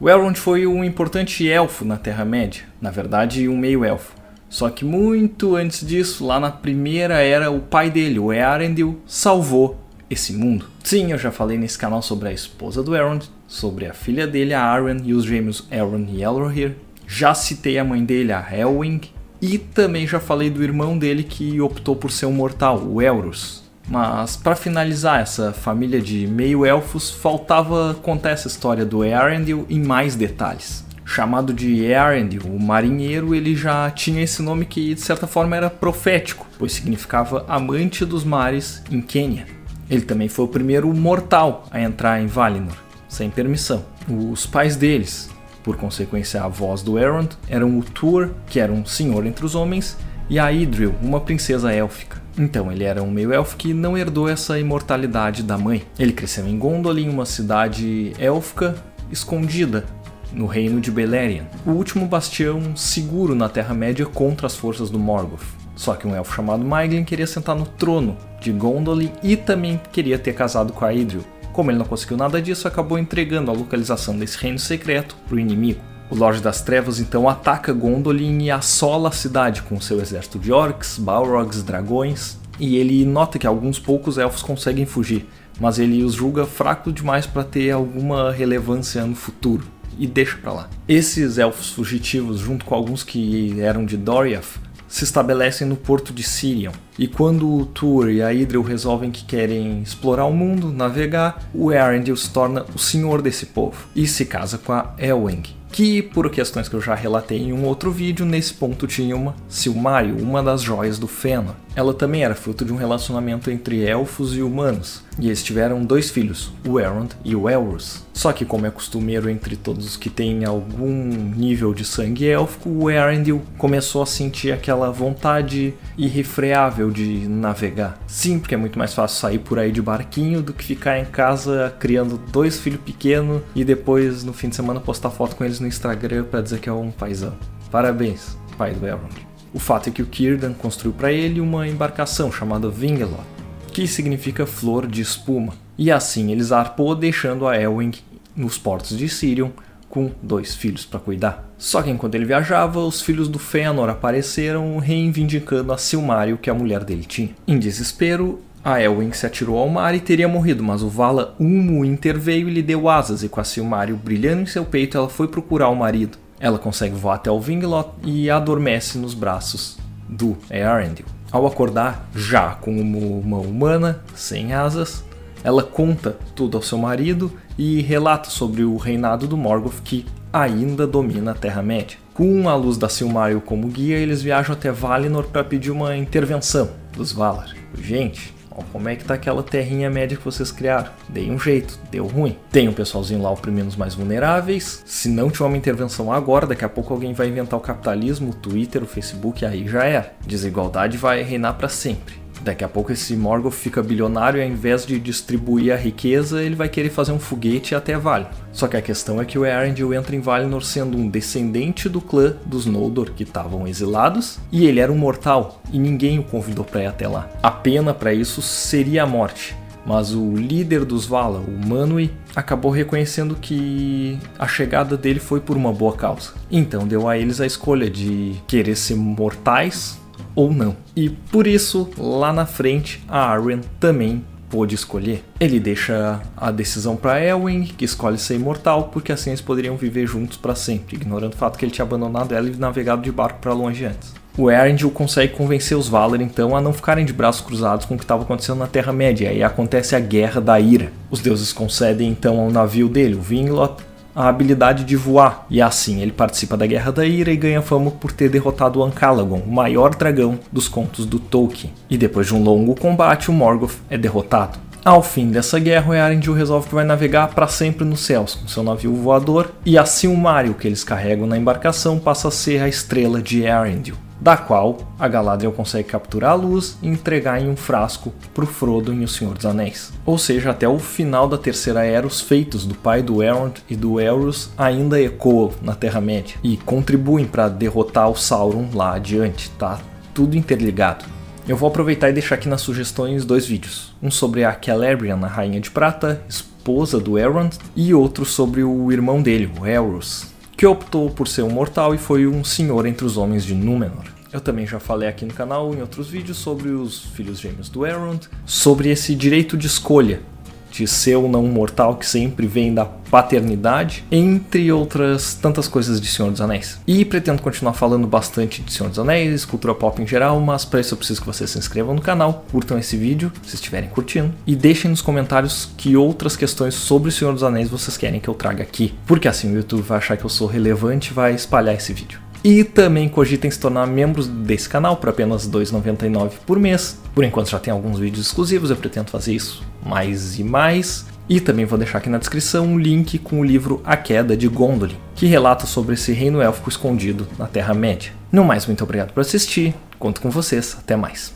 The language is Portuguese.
O Elrond foi um importante elfo na Terra-média, na verdade um meio-elfo. Só que muito antes disso, lá na Primeira Era, o pai dele, o Eärendil, salvou esse mundo. Sim, eu já falei nesse canal sobre a esposa do Elrond, sobre a filha dele, a Arwen, e os gêmeos Elrond e Elrohir. Já citei a mãe dele, a Elwing, e também já falei do irmão dele que optou por ser um mortal, o Elros. Mas para finalizar essa família de meio-elfos, faltava contar essa história do Eärendil em mais detalhes. Chamado de Eärendil, o marinheiro, ele já tinha esse nome que de certa forma era profético, pois significava amante dos mares em Quenya. Ele também foi o primeiro mortal a entrar em Valinor, sem permissão. Os pais deles, por consequência avós do Elrond, eram o Tuor, que era um senhor entre os homens, e a Idril, uma princesa élfica. Então ele era um meio-elfo que não herdou essa imortalidade da mãe. Ele cresceu em Gondolin, uma cidade élfica escondida no reino de Beleriand, o último bastião seguro na Terra-média contra as forças do Morgoth. Só que um elfo chamado Maeglin queria sentar no trono de Gondolin e também queria ter casado com a Idril. Como ele não conseguiu nada disso, acabou entregando a localização desse reino secreto para o inimigo. O Lorde das Trevas então ataca Gondolin e assola a cidade com seu exército de orcs, balrogs, dragões, e ele nota que alguns poucos elfos conseguem fugir, mas ele os julga fracos demais para ter alguma relevância no futuro, e deixa pra lá. Esses elfos fugitivos, junto com alguns que eram de Doriath, se estabelecem no porto de Sirion. E quando o Tuor e a Idril resolvem que querem explorar o mundo, navegar, o Eärendil se torna o senhor desse povo e se casa com a Elwing, que, por questões que eu já relatei em um outro vídeo, nesse ponto tinha uma Silmaril, uma das joias do Fëanor. Ela também era fruto de um relacionamento entre elfos e humanos, e eles tiveram 2 filhos, o Elrond e o Elros. Só que, como é costumeiro entre todos os que têm algum nível de sangue élfico, o Eärendil começou a sentir aquela vontade irrefreável de navegar. Sim, porque é muito mais fácil sair por aí de barquinho do que ficar em casa criando 2 filhos pequenos e depois no fim de semana postar foto com eles no Instagram para dizer que é um paizão. Parabéns, pai do Elrond. O fato é que o Círdan construiu para ele uma embarcação chamada Vingelot, que significa flor de espuma. E assim ele zarpou, deixando a Elwing nos portos de Sirion com 2 filhos para cuidar. Só que enquanto ele viajava, os filhos do Fëanor apareceram reivindicando a Silmaril que a mulher dele tinha. Em desespero, a Elwing se atirou ao mar e teria morrido, mas o Vala Umu interveio e lhe deu asas, e com a Silmaril brilhando em seu peito, ela foi procurar o marido. Ela consegue voar até o Vingelot e adormece nos braços do Eärendil. Ao acordar, já como uma humana, sem asas, ela conta tudo ao seu marido e relata sobre o reinado do Morgoth que ainda domina a Terra-média. Com a luz da Silmaril como guia, eles viajam até Valinor para pedir uma intervenção dos Valar. Gente, ó, como é que tá aquela terrinha média que vocês criaram? Dei um jeito, deu ruim. Tem um pessoalzinho lá oprimindo os mais vulneráveis. Se não tiver uma intervenção agora, daqui a pouco alguém vai inventar o capitalismo, o Twitter, o Facebook, aí já era. Desigualdade vai reinar para sempre. Daqui a pouco esse Morgoth fica bilionário e ao invés de distribuir a riqueza, ele vai querer fazer um foguete até Valinor. Só que a questão é que o Eärendil entra em Valinor sendo um descendente do clã dos Noldor que estavam exilados, e ele era um mortal e ninguém o convidou para ir até lá. A pena para isso seria a morte. Mas o líder dos Valar, o Manwë, acabou reconhecendo que a chegada dele foi por uma boa causa. Então deu a eles a escolha de querer ser mortais ou não. E por isso, lá na frente, a Arwen também pôde escolher. Ele deixa a decisão para Elwing, que escolhe ser imortal, porque assim eles poderiam viver juntos para sempre, ignorando o fato que ele tinha abandonado ela e navegado de barco para longe antes. O Eärendil consegue convencer os Valar então a não ficarem de braços cruzados com o que estava acontecendo na Terra-média, e aí acontece a Guerra da Ira. Os deuses concedem então ao navio dele, o Vingelot, a habilidade de voar, e assim ele participa da Guerra da Ira e ganha fama por ter derrotado o Ancalagon, o maior dragão dos contos do Tolkien. E depois de um longo combate, o Morgoth é derrotado. Ao fim dessa guerra, o Eärendil resolve que vai navegar para sempre nos céus com seu navio voador, e a Silmaril que eles carregam na embarcação passa a ser a estrela de Eärendil, da qual a Galadriel consegue capturar a luz e entregar em um frasco para o Frodo em O Senhor dos Anéis. Ou seja, até o final da Terceira Era, os feitos do pai do Elrond e do Elros ainda ecoam na Terra-média e contribuem para derrotar o Sauron lá adiante, tá? Tudo interligado. Eu vou aproveitar e deixar aqui nas sugestões 2 vídeos. Um sobre a Celebrian, a Rainha de Prata, esposa do Elrond, e outro sobre o irmão dele, o Elros, que optou por ser um mortal e foi um senhor entre os homens de Númenor. Eu também já falei aqui no canal em outros vídeos sobre os filhos gêmeos do Elrond, sobre esse direito de escolha, de ser ou não um mortal que sempre vem da paternidade, entre outras tantas coisas de Senhor dos Anéis. E pretendo continuar falando bastante de Senhor dos Anéis, cultura pop em geral, mas para isso eu preciso que vocês se inscrevam no canal, curtam esse vídeo, se estiverem curtindo, e deixem nos comentários que outras questões sobre o Senhor dos Anéis vocês querem que eu traga aqui, porque assim o YouTube vai achar que eu sou relevante e vai espalhar esse vídeo. E também cogitem se tornar membros desse canal por apenas R$ 2,99 por mês. Por enquanto já tem alguns vídeos exclusivos, eu pretendo fazer isso mais e mais. E também vou deixar aqui na descrição um link com o livro A Queda de Gondolin, que relata sobre esse reino élfico escondido na Terra-média. No mais, muito obrigado por assistir, conto com vocês, até mais.